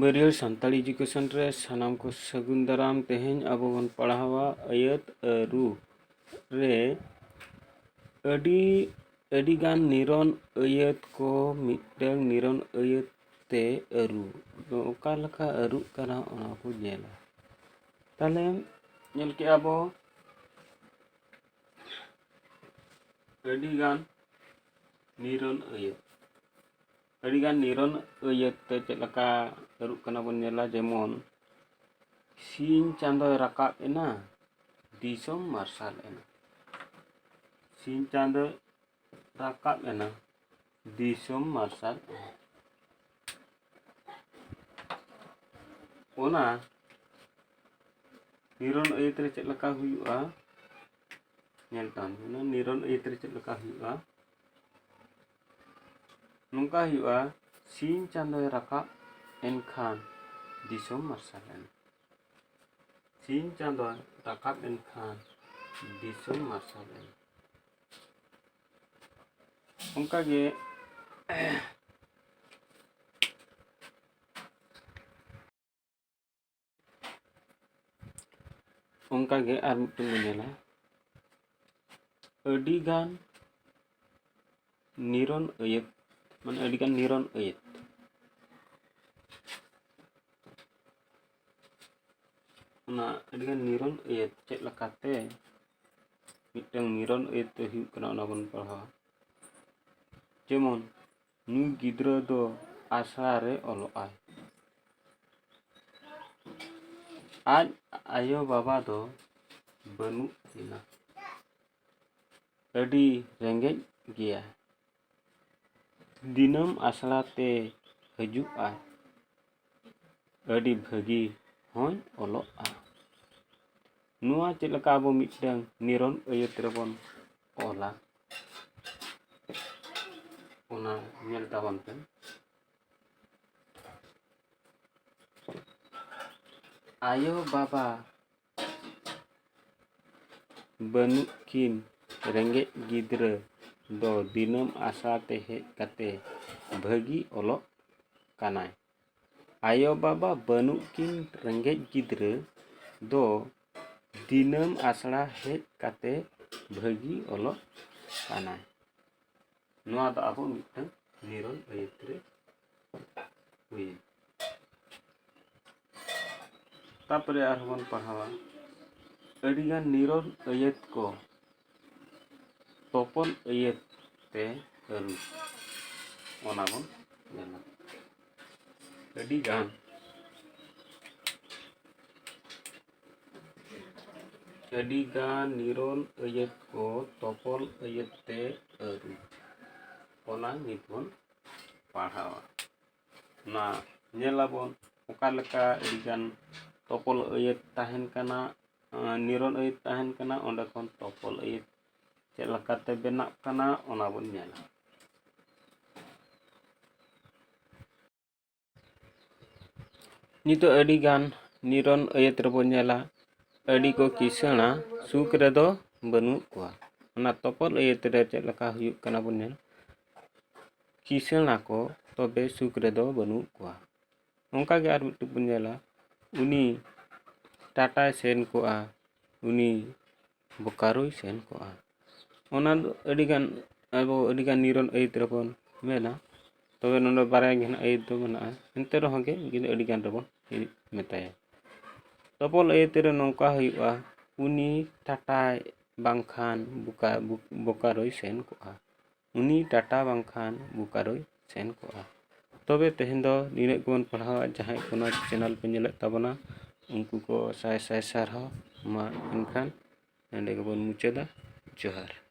ᱵᱟᱹᱨᱭᱟᱹᱲ ᱥᱟᱱᱛᱟᱲ ᱮᱰᱩकेᱥᱚᱱ ᱨᱮ ᱥᱟᱱᱟᱢ ᱠᱚ ᱥᱟᱹᱜᱩᱱ ᱫᱟᱨᱟᱢ ᱛᱮᱦᱮᱧ ᱟᱵᱚ ᱵᱚᱱ ᱯᱟᱲᱦᱟᱣᱟ ᱟᱹᱭᱟᱹᱛ ᱟᱹᱨᱩ ᱨᱮ ᱟᱹᱰᱤ ᱜᱟᱱ ᱱᱤᱨᱚᱱ ᱟᱹᱭᱟᱹᱛ ᱠᱚ ᱢᱤᱫᱴᱟᱝ ᱱᱤᱨᱚᱱ ᱟᱹᱭᱟᱹᱛ ᱛᱮ ᱟᱹᱨᱩ ᱫᱚ ᱚᱠᱟ ᱞᱮᱠᱟ ᱟᱹᱨᱩᱜ ᱠᱟᱱᱟ ᱚᱱᱟ ᱠᱚ ᱧᱮᱞᱟ। ᱛᱟᱦᱞᱮ ᱧᱮᱞ ᱠᱮᱜᱼᱟ ᱵᱚ ᱟᱹᱰᱤ ᱜᱟᱱ ᱱᱤᱨᱚᱱ ᱟᱹᱭᱟᱹᱛ। ᱟᱹᱰᱤᱜᱟन ᱱᱤᱨᱚᱱ ᱟᱹᱭᱟᱹᱛ ᱛᱮ ᱪᱮᱫ ᱞᱮᱠᱟ ᱟᱹᱨᱩᱜ ᱠᱟᱱᱟ ᱵᱚᱱ ᱧᱮᱞᱟ। ᱡᱮᱢᱚᱱ ᱥᱤᱧ ᱪᱟᱸᱫᱳᱭ ᱨᱟᱠᱟᱵ ᱮᱱᱟ ᱫᱤᱥᱚᱢ ᱢᱟᱨᱥᱟᱞ ᱮᱱᱟ। ᱥᱤᱧ ᱪᱟᱸᱫᱳ ᱨᱟᱠᱟᱵ ᱮᱱᱟ ᱫᱤᱥᱚᱢ ᱢᱟᱨᱥᱟᱞ ᱮᱱᱟ। ᱚᱱᱟ ᱱᱤᱨᱚᱱ ᱟᱹᱭᱟᱹᱛ ᱨᱮ ᱪᱮᱫ ᱞᱮᱠᱟ ᱦᱩᱭᱩᱜᱼᱟ ᱧᱮᱞ ᱛᱟᱢ। ᱚᱱᱟ ᱱᱤᱨᱚᱱ ᱟᱹᱭᱟᱹᱛ ᱨᱮ ᱪᱮᱫ ᱞᱮᱠᱟ ᱦᱩᱭᱩᱜᱼᱟ ᱱᱚᱝᱠᱟ ᱦᱩᱭᱩᱜᱼᱟ। ᱥᱤᱧ ᱪᱟᱸᱫᱳᱭ ᱨᱟᱠᱟᱵ ᱮᱱᱠᱷᱟᱱ ᱫᱤᱥᱚᱢ ᱢᱟᱨᱥᱟᱞ ᱮᱱᱟ। ᱥᱤᱧ ᱪᱟᱸᱫᱳᱭ ᱨᱟᱠᱟᱵ ᱮᱱᱠᱷᱟᱱ ᱫᱤᱥᱚᱢ ᱢᱟᱨᱥᱟᱞ ᱮᱱᱟ। ᱚᱱᱠᱟᱜᱮ ᱟᱨ ᱢᱤᱫᱴᱮᱱ ᱵᱚᱱ ᱧᱮᱞᱟ ᱟᱹᱰᱤᱜᱟन ᱱᱤᱨᱚᱱ ᱟᱹᱭᱟᱹᱛ ᱢᱟᱱᱮ ᱟᱹᱰᱤᱜᱟन ᱱᱤᱨᱚᱱ ᱟᱹᱭᱟᱹᱛ। ᱚᱱᱟ ᱟᱹᱰᱤᱜᱟन ᱱᱤᱨᱚᱱ ᱟᱹᱭᱟᱹᱛ ᱪᱮᱫ ᱞᱮᱠᱟᱛᱮ ᱢᱤᱫᱴᱟᱝ ᱱᱤᱨᱚᱱ ᱟᱹᱭᱟᱹᱛ ᱛᱮ ᱦᱩᱭᱩᱜ ᱠᱟᱱᱟ ᱚᱱᱟ ᱵᱚᱱ ᱯᱟᱲᱦᱟᱣᱟ। ᱡᱮᱢᱚᱱ ᱱᱩᱭ ᱜᱤᱫᱽᱨᱟᱹ ᱫᱚ ᱟᱥᱲᱟ ᱨᱮ ᱚᱞᱚᱜᱼᱟᱭ। ᱟᱡ ᱟᱭᱳ ᱵᱟᱵᱟ ᱫᱚ ᱵᱟᱹᱱᱩᱜ ᱠᱤᱱᱟ। ᱟᱹᱰᱤ ᱨᱮᱸᱜᱮᱡ ᱜᱮᱭᱟᱭ। ᱫᱤᱱᱟᱹᱢ ᱟᱥᱲᱟ ᱛᱮ ᱦᱤᱡᱩᱜ ᱟᱭ। ᱟᱹᱰᱤ ᱵᱷᱟᱹᱜᱤ ᱦᱚᱸᱭ ᱚᱞᱚᱜᱼᱟ। ᱱᱚᱣᱟ ᱪᱮᱫ ᱞᱮᱠᱟ ᱟᱵᱚ ᱢᱤᱫᱴᱟᱝ ᱱᱤᱨᱚᱱ ᱟᱹᱭᱟᱹᱛ ᱨᱮᱵᱚᱱ ᱚᱞᱟ ᱚᱱᱟ ᱧᱮᱞ ᱛᱟᱵᱚᱱ ᱯᱮ। ᱟᱭᱳ ᱵᱟᱵᱟ ᱵᱟᱹᱱᱩᱜ ᱠᱤᱱ ᱨᱮᱸᱜᱮᱡ ᱜᱤᱫᱽᱨᱟᱹ ᱫᱚ ᱫᱤᱱᱟᱹᱢ ᱟᱥᱲᱟ ᱛᱮ ᱦᱮᱡ ᱠᱟᱛᱮ ᱵᱷᱟᱹᱜᱤ ᱚᱞᱚᱜ ᱠᱟᱱᱟᱭ। ᱟᱭᱳ ᱵᱟᱵᱟ ᱵᱟᱹᱱᱩᱜ ᱠᱤᱱ ᱨᱮᱸᱜᱮᱡ ᱜᱤᱫᱽᱨᱟᱹ ᱫᱚ ᱫᱤᱱᱟᱹᱢ ᱟᱥᱲᱟ ᱦᱮᱡ ᱠᱟᱛᱮ ᱵᱷᱟᱹᱜᱤ ᱚᱞᱚᱜ ᱠᱟᱱᱟᱭ। ᱱᱚᱣᱟ ᱫᱚ ᱟᱵᱚ ᱢᱤᱫᱴᱟᱝ ᱱᱤᱨᱚᱱ ᱟᱹᱭᱟᱹᱛ ᱨᱮ ᱦᱩᱭᱮᱱ। ᱛᱟᱯᱚᱨᱮ ᱟᱨᱦᱚᱸ ᱵᱚᱱ ᱯᱟᱲᱦᱟᱣᱟ ᱟᱹᱰᱤᱜᱟन ᱱᱤᱨᱚᱱ ᱟᱹᱭᱟᱹᱛ ᱠᱚ ᱛᱚᱯᱚᱞ ᱟᱹᱭᱟᱹᱛ ᱛᱮ ᱟᱹᱨᱩ ᱚᱱᱟ ᱵᱚᱱ ᱧᱮᱞᱟ। ᱟᱹᱰᱤᱜᱟन ᱱᱤᱨᱚᱱ ᱟᱹᱭᱟᱹᱛ ᱠᱚ ᱛᱚᱯᱚᱞ ᱟᱹᱭᱟᱹᱛ ᱛᱮ ᱟᱹᱨᱩ ᱚᱱᱟ ᱱᱤᱛ ᱵᱚᱱ ᱯᱟᱲᱦᱟᱣᱟ। ᱚᱱᱟ ᱧᱮᱞᱟᱵᱚᱱ ᱚᱠᱟ ᱞᱮᱠᱟ ᱟᱹᱰᱤᱜᱟन ᱛᱚᱯᱚᱞ ᱟᱹᱭᱟᱹᱛ ᱛᱟᱦᱮᱱ ᱠᱟᱱᱟ ᱱᱤᱨᱚᱱ ᱟᱹᱭᱟᱹᱛ ᱛᱟᱦᱮᱱ ᱠᱟᱱᱟ ᱚᱸᱰᱮ ᱠᱷᱚᱱ ᱛᱚᱯᱚᱞ ᱟᱹᱭᱟᱹᱛ ᱪᱮᱫ ᱞᱮᱠᱟᱛᱮ ᱵᱮᱱᱟᱜ ᱠᱟᱱᱟ ᱚᱱᱟ ᱵᱚᱱ ᱧᱮᱞᱟ। ᱱᱤᱛᱚᱜ ᱟᱹᱰᱤᱜᱟन ᱱᱤᱨᱚᱱ ᱟᱹᱭᱟᱹᱛ ᱨᱮᱵᱚᱱ ᱧᱮᱞᱟ ᱟᱹᱰᱤ ᱠᱚ ᱠᱤᱥᱟᱹᱬᱟ ᱥᱩᱠ ᱨᱮᱫᱚ ᱵᱟᱹᱱᱩᱜ ᱠᱚᱣᱟ। ᱚᱱᱟ ᱛᱚᱯᱚᱞ ᱟᱹᱭᱟᱹᱛ ᱨᱮ ᱪᱮᱫ ᱞᱮᱠᱟ ᱦᱩᱭᱩᱜ ᱠᱟᱱᱟ ᱵᱚᱱ ᱧᱮᱞ ᱠᱤᱥᱟᱹᱬᱟ ᱠᱚ ᱛᱚᱵᱮ ᱥᱩᱠ ᱨᱮᱫᱚ ᱵᱟᱹᱱᱩᱜ ᱠᱚᱣᱟ। ᱚᱱᱠᱟᱜᱮ ᱟᱨ ᱢᱤᱫᱴᱤᱡ ᱵᱚᱱ ᱧᱮᱞᱟ ᱩᱱᱤ ᱴᱟᱴᱟᱭ ᱥᱮᱱ ᱠᱚᱜᱼᱟ ᱩᱱᱤ ᱵᱳᱠᱟᱨᱳᱭ ᱥᱮᱱ ᱠᱚᱜᱼᱟ। ᱚᱱᱟ ᱫᱚ ᱟᱹᱰᱤᱜᱟन ᱱᱤᱨᱚᱱ ᱟᱹᱭᱟᱹᱛ ᱨᱮᱵᱚᱱ ᱢᱮᱱᱟ। ᱛᱚᱵᱮ ᱱᱚᱰᱮ ᱵᱟᱨᱭᱟ ᱜᱮ ᱱᱟᱦᱟᱜ ᱟᱹᱭᱟᱹᱛ ᱫᱚ ᱢᱮᱱᱟᱜᱼᱟ ᱮᱱᱛᱮ ᱨᱮᱦᱚᱸ ᱜᱮ ᱟᱹᱰᱤᱜᱟन ᱨᱮᱵᱚᱱ ᱢᱮᱛᱟᱭᱟ। ᱛᱚᱯᱚᱞ ᱟᱹᱭᱟᱹᱛ ᱨᱮ ᱱᱚᱝᱠᱟ ᱦᱩᱭᱩᱜᱼᱟ ᱩᱱᱤ ᱴᱟᱴᱟᱭ ᱵᱟᱝᱠᱷᱟᱱ ᱵᱳᱠᱟᱨᱳᱭ ᱥᱮᱱ ᱠᱚᱜᱼᱟ। ᱩᱱᱤ ᱴᱟᱴᱟ ᱵᱟᱝᱠᱷᱟᱱ ᱵᱳᱠᱟᱨᱳᱭ ᱥᱮᱱ ᱠᱚᱜᱼᱟ। ᱛᱚᱵᱮ ᱛᱮᱦᱮᱧ ᱫᱚ ᱱᱤᱱᱟᱹᱜ ᱜᱮᱵᱚᱱ ᱯᱟᱲᱦᱟᱣᱟ। ᱡᱟᱦᱟᱸᱭ ᱠᱚ ᱱᱚᱣᱟ ᱪᱮᱱᱮᱞ ᱯᱮ ᱧᱮᱞᱮᱫ ᱛᱟᱵᱚᱱᱟ ᱩᱱᱠᱩ ᱠᱚ ᱥᱟᱭ ᱥᱟᱭ ᱥᱟᱨᱦᱟᱣ ᱢᱟ ᱮᱱᱠᱷᱟᱱ ᱱᱚᱸᱰᱮ ᱜᱮᱵᱚᱱ ᱢᱩᱪᱟᱹᱫᱟ। ᱡᱚᱦᱟᱨ।